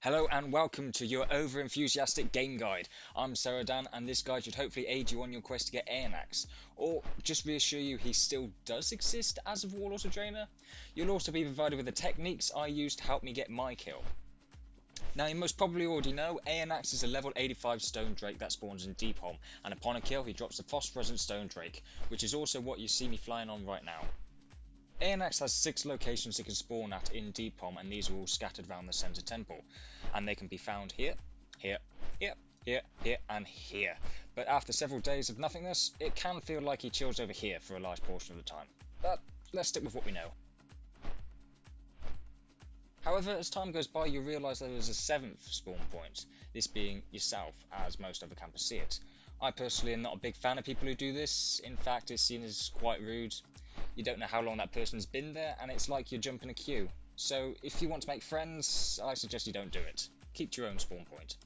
Hello and welcome to your over-enthusiastic game guide. I'm SetRaidTarget and this guide should hopefully aid you on your quest to get Aeonaxx, or just reassure you he still does exist as a Warlord or Drainer. You'll also be provided with the techniques I used to help me get my kill. Now you most probably already know, Aeonaxx is a level 85 Stone Drake that spawns in Deepholm, and upon a kill he drops the Phosphorescent Stone Drake, which is also what you see me flying on right now. Aeonaxx has 6 locations it can spawn at in Deepholm, and these are all scattered around the centre temple, and they can be found here, here, here, here, here, and here. But after several days of nothingness, it can feel like he chills over here for a large portion of the time. But let's stick with what we know. However, as time goes by, you realise there is a 7th spawn point, this being yourself, as most other campers see it. I personally am not a big fan of people who do this. In fact, it's seen as quite rude. You don't know how long that person's been there, and it's like you're jumping a queue. So if you want to make friends, I suggest you don't do it. Keep to your own spawn point.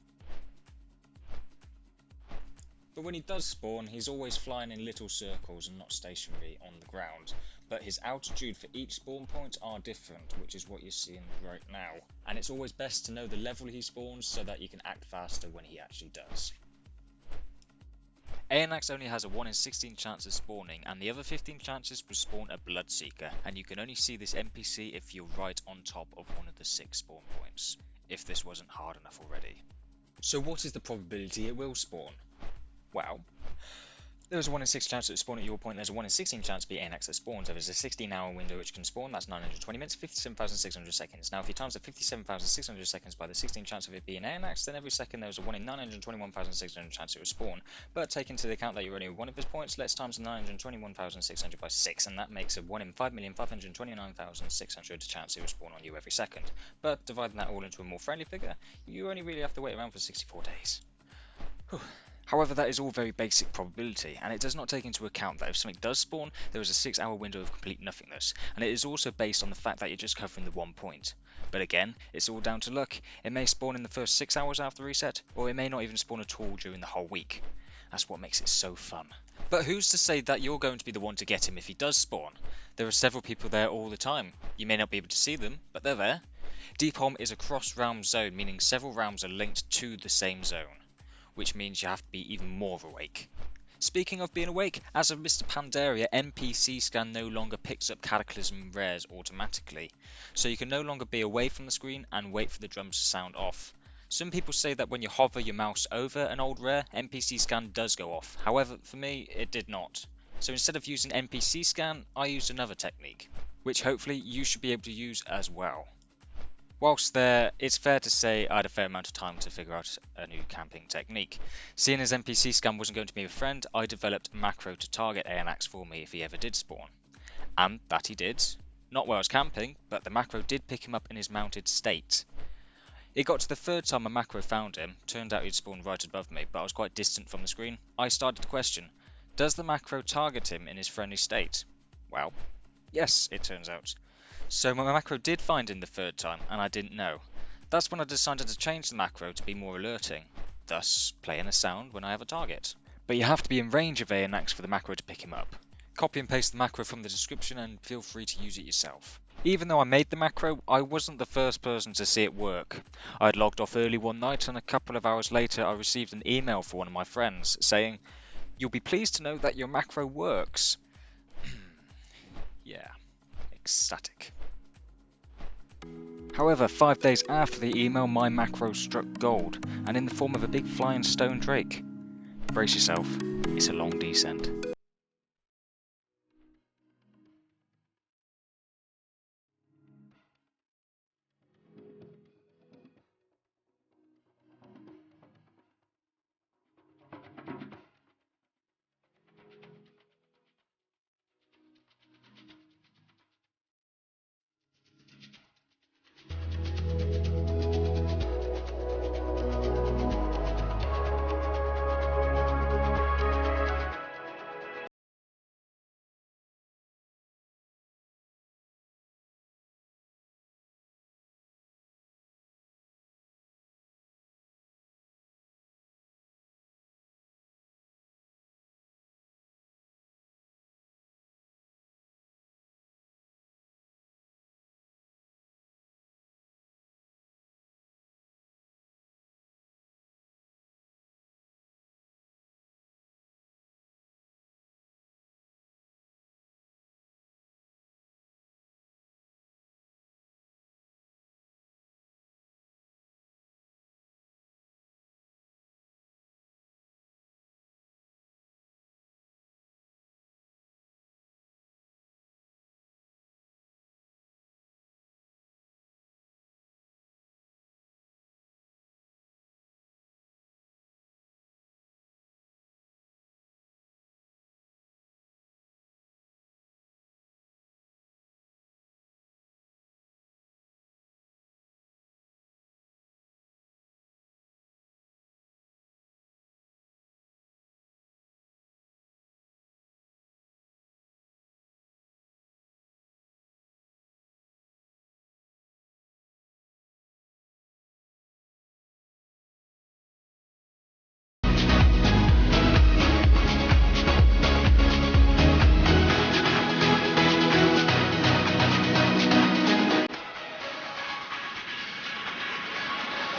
But when he does spawn, he's always flying in little circles and not stationary on the ground. But his altitude for each spawn point are different, which is what you're seeing right now. And it's always best to know the level he spawns so that you can act faster when he actually does. Aeonaxx only has a 1 in 16 chance of spawning, and the other 15 chances will spawn a Bloodseeker, and you can only see this NPC if you're right on top of one of the 6 spawn points, if this wasn't hard enough already. So what is the probability it will spawn? Well, there's a 1 in 6 chance to spawn at your point, there's a 1 in 16 chance to be Aeonaxx that spawns. There is a 16-hour window which can spawn, that's 920 minutes, 57,600 seconds. Now if you times the 57,600 seconds by the 16 chance of it being Aeonaxx, then every second there's a 1 in 921,600 chance it will spawn. But take into account that you're only one of his points, let's times 921,600 by 6, and that makes a 1 in 5,529,600 chance it will spawn on you every second. But dividing that all into a more friendly figure, you only really have to wait around for 64 days. Whew. However, that is all very basic probability, and it does not take into account that if something does spawn, there is a 6-hour window of complete nothingness, and it is also based on the fact that you're just covering the one point. But again, it's all down to luck. It may spawn in the first 6 hours after reset, or it may not even spawn at all during the whole week. That's what makes it so fun. But who's to say that you're going to be the one to get him if he does spawn? There are several people there all the time. You may not be able to see them, but they're there. Deepholm is a cross-realm zone, meaning several realms are linked to the same zone, which means you have to be even more awake. Speaking of being awake, as of Mr. Pandaria, NPC scan no longer picks up Cataclysm rares automatically, so you can no longer be away from the screen and wait for the drums to sound off. Some people say that when you hover your mouse over an old rare, NPC scan does go off. However, for me, it did not. So instead of using NPC scan, I used another technique, which hopefully you should be able to use as well. Whilst there, it's fair to say I had a fair amount of time to figure out a new camping technique. Seeing as NPC scan wasn't going to be a friend, I developed a macro to target Aeonaxx for me if he ever did spawn. And that he did. Not while I was camping, but the macro did pick him up in his mounted state. It got to the 3rd time a macro found him, turned out he'd spawned right above me, but I was quite distant from the screen. I started to question, does the macro target him in his friendly state? Well, yes, it turns out. So my macro did find him the 3rd time, and I didn't know. That's when I decided to change the macro to be more alerting, thus playing a sound when I have a target. But you have to be in range of Aeonaxx for the macro to pick him up. Copy and paste the macro from the description and feel free to use it yourself. Even though I made the macro, I wasn't the first person to see it work. I had logged off early one night, and a couple of hours later I received an email from one of my friends saying, "You'll be pleased to know that your macro works." Yeah, ecstatic. However, 5 days after the email, my macro struck gold, and in the form of a big flying stone drake. Brace yourself, it's a long descent.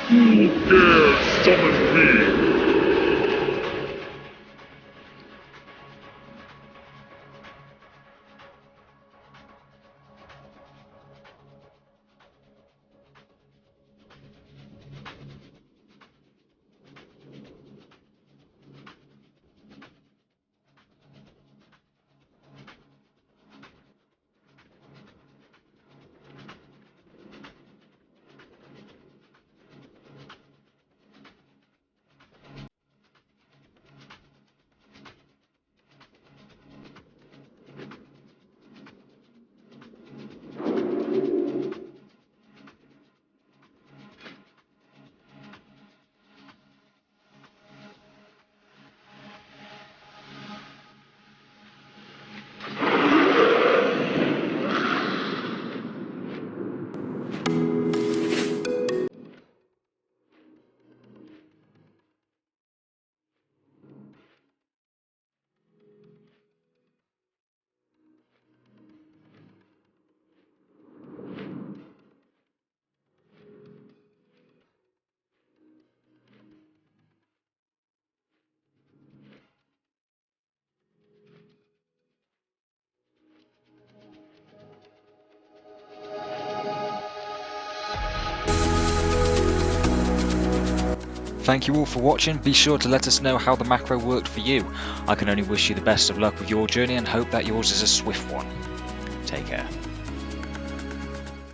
Who dares summon me? Thank you all for watching. Be sure to let us know how the macro worked for you. I can only wish you the best of luck with your journey and hope that yours is a swift one. Take care.